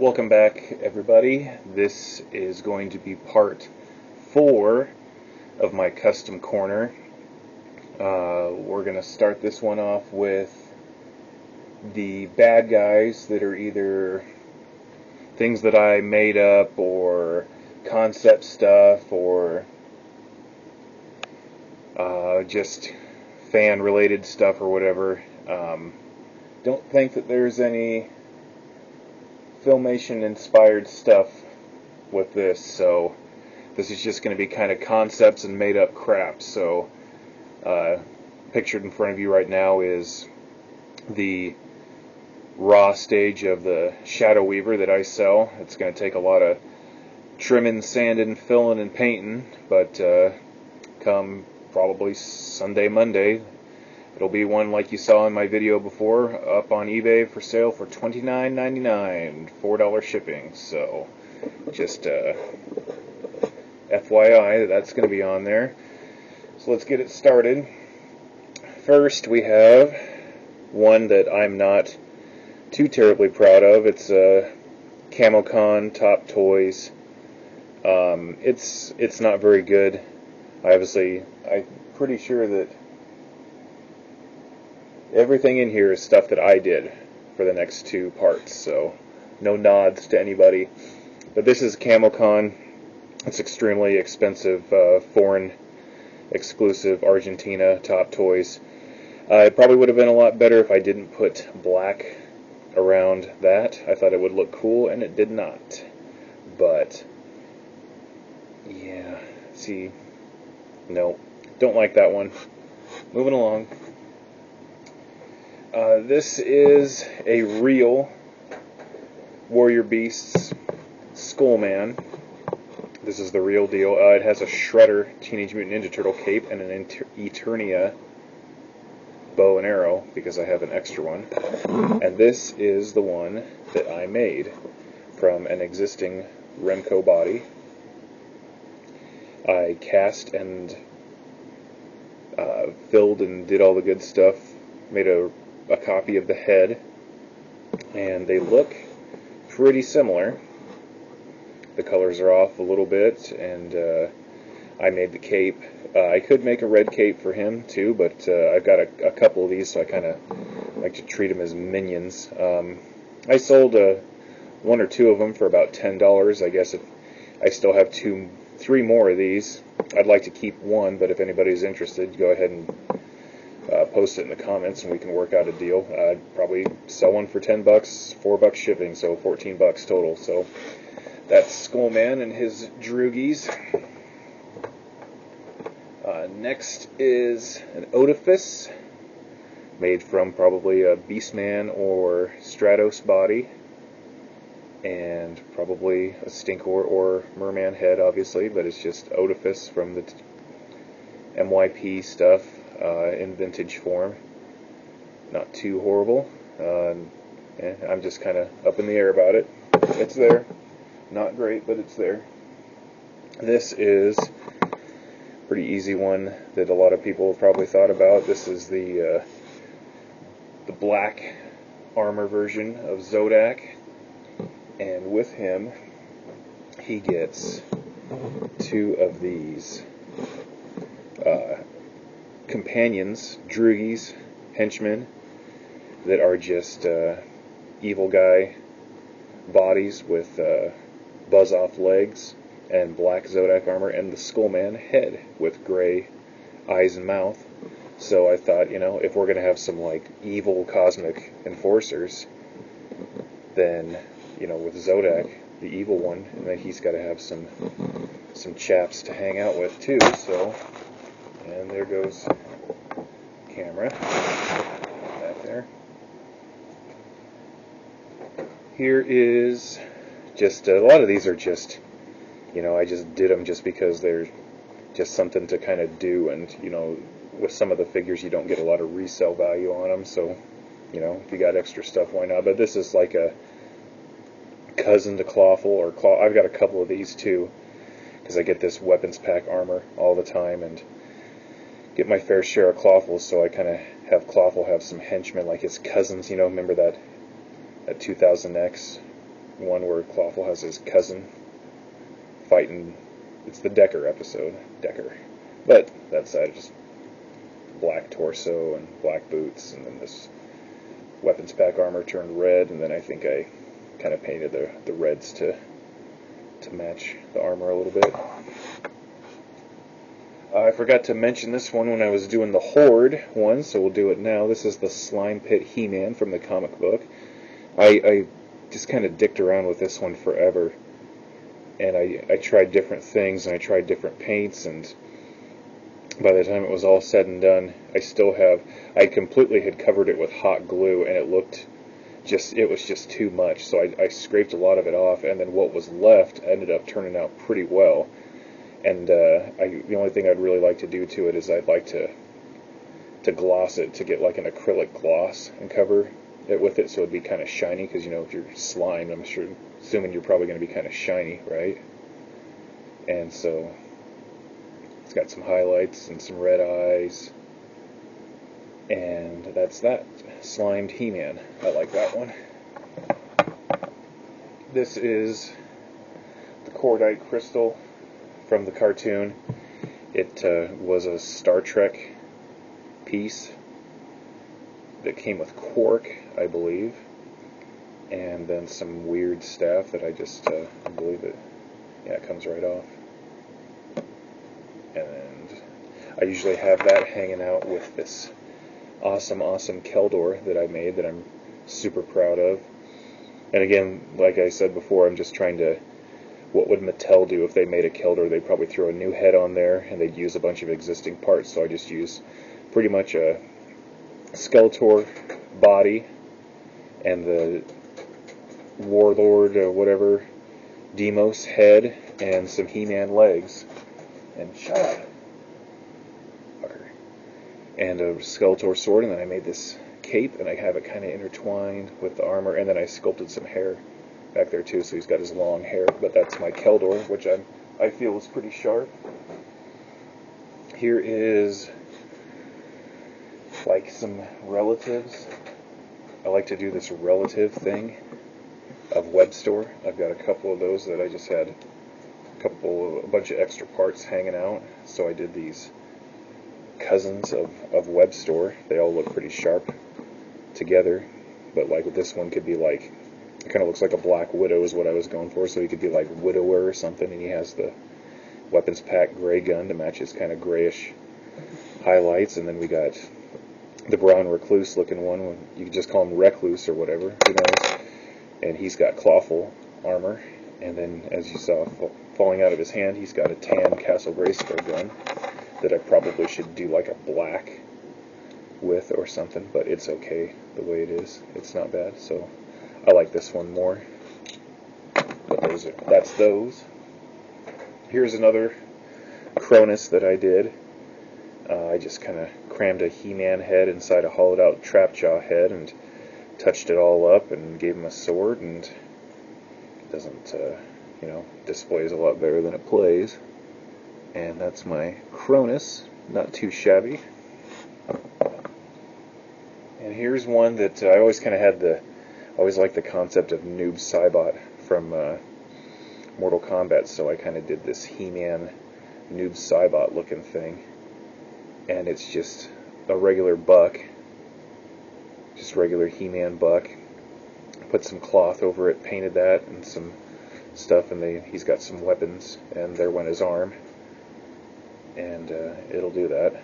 Welcome back, everybody. This is going to be part 4 of my custom corner. We're going to start this one off with the bad guys that are either things that I made up or concept stuff or just fan-related stuff or whatever. Don't think that there's any Filmation-inspired stuff with this, so this is just going to be kind of concepts and made-up crap. So, pictured in front of you right now is the raw stage of the Shadow Weaver that I sell. It's going to take a lot of trimming, sanding, filling, and painting, but come probably Sunday, Monday, it'll be one like you saw in my video before, up on eBay for sale for $29.99, $4 shipping. So, just FYI, that's going to be on there. So let's get it started. First, we have one that I'm not too terribly proud of. It's Camo Con Top Toys. It's not very good. I'm pretty sure that everything in here is stuff that I did for the next 2 parts, so no nods to anybody. But this is Camo Con. It's extremely expensive, foreign exclusive Argentina Top Toys. It probably would have been a lot better if I didn't put black around that. I thought it would look cool, and it did not. But yeah, see, no, don't like that one. Moving along. This is a real Warrior Beasts Skullman. This is the real deal. It has a Shredder Teenage Mutant Ninja Turtle cape and an Eternia bow and arrow, because I have an extra one. And this is the one that I made from an existing Remco body. I cast and filled and did all the good stuff. Made a copy of the head, and they look pretty similar. The colors are off a little bit, and I made the cape. I could make a red cape for him too, but I've got a couple of these, so I kind of like to treat them as minions. I sold 1 or 2 of them for about $10. I guess if I still have 3 more of these. I'd like to keep one, but if anybody's interested, go ahead and post it in the comments and we can work out a deal. I'd probably sell one for $10, $4 shipping, so $14 total. So that's Skullman and his droogies. Next is an Otifice, made from probably a Beastman or Stratos body, and probably a Stinkor or Merman head, obviously, but it's just Otifice from the MYP stuff. In vintage form. Not too horrible. I'm just kind of up in the air about it. It's there. Not great, but it's there. This is a pretty easy one that a lot of people have probably thought about. This is the black armor version of Zodac. And with him, he gets 2 of these companions, droogies, henchmen, that are just evil guy bodies with buzz-off legs and black Zodac armor, and the Skullman head with gray eyes and mouth. So I thought, if we're going to have some like evil cosmic enforcers, then with Zodac, the evil one, and then he's got to have some chaps to hang out with too. So, and there goes camera back there. Here is just a lot of these are just, I just did them just because they're just something to kind of do, and with some of the figures you don't get a lot of resale value on them, so if you got extra stuff, why not? But this is like a cousin to Clawful, or I've got a couple of these too, because I get this weapons pack armor all the time and get my fair share of Clawful, so I kind of have Clawful have some henchmen like his cousins, remember that 2000X one where Clawful has his cousin fighting. It's the Decker episode. Decker. But that side, just black torso and black boots, and then this weapons pack armor turned red, and then I think I kind of painted the reds to match the armor a little bit. I forgot to mention this one when I was doing the Horde one, so we'll do it now. This is the Slime Pit He-Man from the comic book. I just kind of dicked around with this one forever, and I tried different things, and I tried different paints, and by the time it was all said and done, I completely had covered it with hot glue, and it was just too much, so I scraped a lot of it off, and then what was left ended up turning out pretty well. And the only thing I'd really like to do to it is I'd like to gloss it, to get like an acrylic gloss and cover it with it, so it'd be kind of shiny, because, if you're slime, assuming you're probably going to be kind of shiny, right? And so it's got some highlights and some red eyes, and that's that. Slimed He-Man. I like that one. This is the cordite crystal from the cartoon. It was a Star Trek piece that came with cork, I believe, and then some weird staff that I just I believe it comes right off. And I usually have that hanging out with this awesome Keldor that I made that I'm super proud of. And again, like I said before, I'm just trying to, what would Mattel do if they made a Keldor? They'd probably throw a new head on there, and they'd use a bunch of existing parts. So I just use pretty much a Skeletor body and the Warlord or whatever Demos head and some He-Man legs. And shut up, fucker. And a Skeletor sword, and then I made this cape, and I have it kind of intertwined with the armor, and then I sculpted some hair back there too, so he's got his long hair. But that's my Keldor, which I feel is pretty sharp. Here is like some relatives. I like to do this relative thing of Webstor. I've got a couple of those that I just had a bunch of extra parts hanging out, so I did these cousins of Webstor. They all look pretty sharp together, but like this one could be like, it kind of looks like a Black Widow is what I was going for, so he could be like Widower or something, and he has the weapons pack gray gun to match his kind of grayish highlights. And then we got the brown recluse looking one, you could just call him Recluse or whatever, who knows, and he's got Clawful armor. And then, as you saw falling out of his hand, he's got a tan Castle Grayskull gun that I probably should do like a black with or something, but it's okay the way it is. It's not bad, so I like this one more. But that's those. Here's another Cronus that I did. I just kind of crammed a He-Man head inside a hollowed-out Trapjaw head and touched it all up and gave him a sword, and doesn't, displays a lot better than it plays. And that's my Cronus, not too shabby. And here's one that I always kind of had always liked the concept of Noob Saibot from Mortal Kombat, so I kind of did this He-Man Noob Saibot looking thing. And it's just a regular buck, just regular He-Man buck. Put some cloth over it, painted that, and some stuff, and he's got some weapons, and there went his arm, and it'll do that.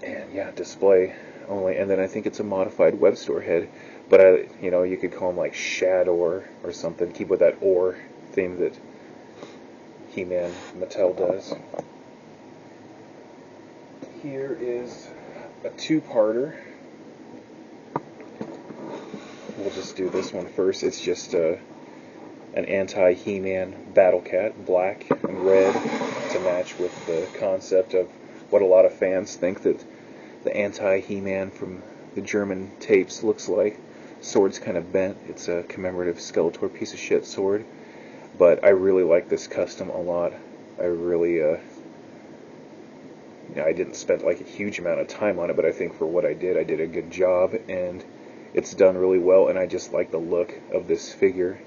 And yeah, display only, and then I think it's a modified Webstor head, but you could call him like Shador or something, keep with that or theme that He-Man Mattel does. Here is a two-parter. We'll just do this one first. It's just an anti-He-Man Battle Cat, black and red, to match with the concept of what a lot of fans think that the anti-He-Man from the German tapes looks like. Sword's kind of bent. It's a commemorative Skeletor piece of shit sword. But I really like this custom a lot. I really, I didn't spend like a huge amount of time on it, but I think for what I did a good job. And it's done really well, and I just like the look of this figure.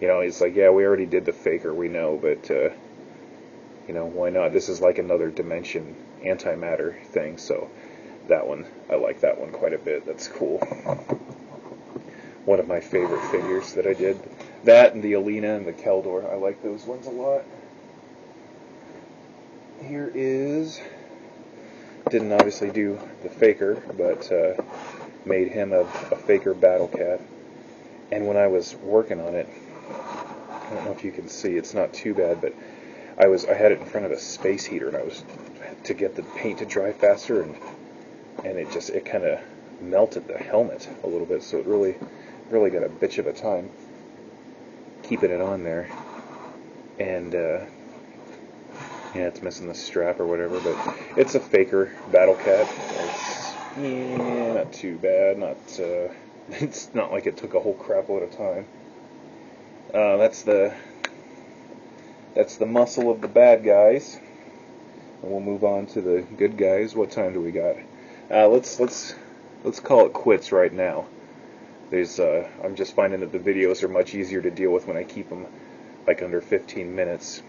You know, it's like, yeah, we already did the faker, we know, but, you know, why not? This is like another dimension antimatter thing, so that one, I like that one quite a bit. That's cool. One of my favorite figures that I did. That and the Alina and the Keldor, I like those ones a lot. Here is, didn't obviously do the faker, but made him a faker battle cat. And when I was working on it, I don't know if you can see, it's not too bad, but I had it in front of a space heater, and I was to get the paint to dry faster, and it kind of melted the helmet a little bit, so it really got a bitch of a time keeping it on there. And yeah, it's missing the strap or whatever, but it's a faker battle cat. It's not too bad. It's not like it took a whole crap load of time. That's the muscle of the bad guys, and we'll move on to the good guys. What time do we got? Let's call it quits right now. I'm just finding that the videos are much easier to deal with when I keep them like under 15 minutes.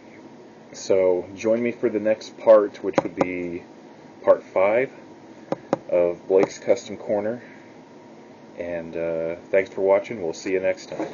So join me for the next part, which would be part 5 of Blake's Custom Corner. And thanks for watching. We'll see you next time.